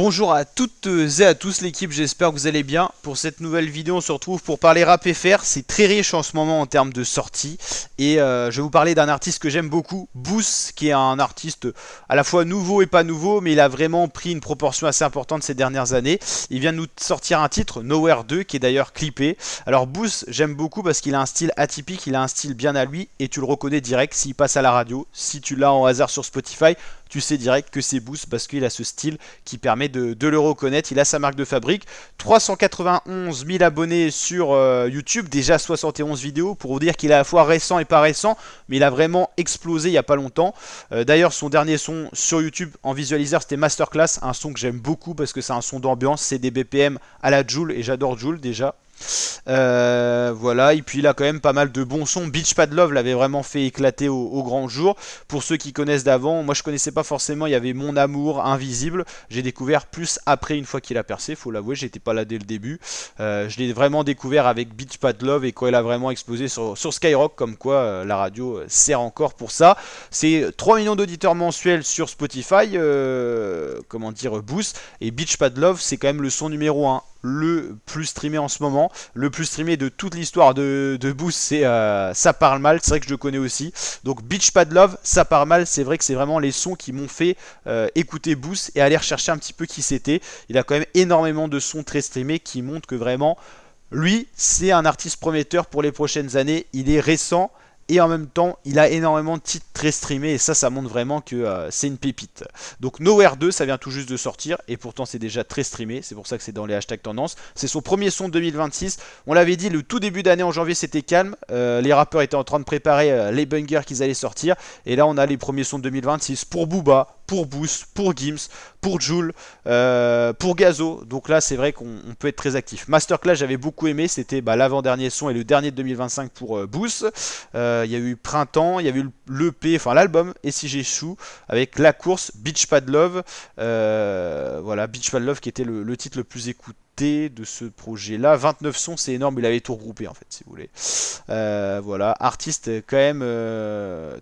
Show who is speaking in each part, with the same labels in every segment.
Speaker 1: Bonjour à toutes et à tous l'équipe, j'espère que vous allez bien. Pour cette nouvelle vidéo, on se retrouve pour parler rap FR. C'est très riche en ce moment en termes de sorties. Et je vais vous parler d'un artiste que j'aime beaucoup, Boost, qui est un artiste à la fois nouveau et pas nouveau, mais il a vraiment pris une proportion assez importante ces dernières années. Il vient de nous sortir un titre, Nowhere 2, qui est d'ailleurs clippé. Alors Boost, j'aime beaucoup parce qu'il a un style atypique, il a un style bien à lui, et tu le reconnais direct s'il passe à la radio. Si tu l'as en hasard sur Spotify, tu sais direct que c'est Boost parce qu'il a ce style qui permet de le reconnaître. Il a sa marque de fabrique. 391 000 abonnés sur YouTube, déjà 71 vidéos, pour vous dire qu'il est à la fois récent et pas récent, mais il a vraiment explosé il n'y a pas longtemps. D'ailleurs, son dernier son sur YouTube en visualiseur, c'était Masterclass, un son que j'aime beaucoup parce que c'est un son d'ambiance, c'est des BPM à la Jul, et j'adore Jul déjà. Voilà, et puis il a quand même pas mal de bons sons. Beach Pad Love l'avait vraiment fait éclater au grand jour. Pour ceux qui connaissent d'avant, moi je connaissais pas forcément, il y avait Mon Amour, Invisible. J'ai découvert plus après, une fois qu'il a percé, faut l'avouer, j'étais pas là dès le début. Je l'ai vraiment découvert avec Beach Pad Love et quand il a vraiment explosé sur Skyrock, comme quoi la radio sert encore pour ça. C'est 3 millions d'auditeurs mensuels sur Spotify, comment dire, Boost. Et Beach Pad Love, c'est quand même le son numéro 1. Le plus streamé en ce moment, le plus streamé de toute l'histoire de Boost, c'est Ça parle mal, c'est vrai que je le connais aussi. Donc Beach Pad Love, Ça parle mal, c'est vrai que c'est vraiment les sons qui m'ont fait écouter Boost et aller rechercher un petit peu qui c'était. Il a quand même énormément de sons très streamés qui montrent que vraiment, lui, c'est un artiste prometteur pour les prochaines années. Il est récent. Et en même temps, il a énormément de titres très streamés. Et ça montre vraiment que c'est une pépite. Donc Nowhere 2, ça vient tout juste de sortir. Et pourtant, c'est déjà très streamé. C'est pour ça que c'est dans les hashtags tendance. C'est son premier son 2026. On l'avait dit, le tout début d'année en janvier, c'était calme. Les rappeurs étaient en train de préparer les bangers qu'ils allaient sortir. Et là, on a les premiers sons de 2026 pour Booba, pour Boost, pour Gims, pour Jul, pour Gazo. Donc là, c'est vrai qu'on peut être très actif. Masterclass, j'avais beaucoup aimé. C'était l'avant-dernier son et le dernier de 2025 pour Boost. Il y a eu Printemps, il y a eu l'EP, enfin l'album Et si j'échoue, avec La Course, Beach Pad Love. Voilà, Beach Pad Love qui était le titre le plus écouté de ce projet là. 29 sons, c'est énorme, il avait tout regroupé en fait, si vous voulez. Voilà, artiste quand même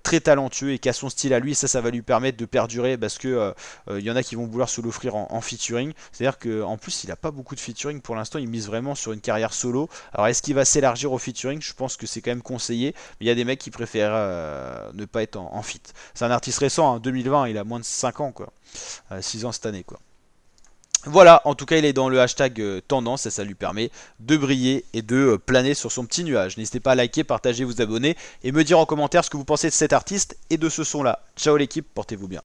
Speaker 1: très talentueux et qui a son style à lui. Ça va lui permettre de perdurer parce que y en a qui vont vouloir se l'offrir en featuring. C'est à dire qu'en plus il a pas beaucoup de featuring pour l'instant, il mise vraiment sur une carrière solo. Alors est-ce qu'il va s'élargir au featuring? Je pense que c'est quand même conseillé, mais il y a des mecs qui préfèrent ne pas être en feat. C'est un artiste récent, hein, 2020, il a moins de 5 ans quoi, 6 ans cette année quoi. Voilà, en tout cas il est dans le hashtag tendance et ça lui permet de briller et de planer sur son petit nuage. N'hésitez pas à liker, partager, vous abonner et me dire en commentaire ce que vous pensez de cet artiste et de ce son là. Ciao l'équipe, portez-vous bien.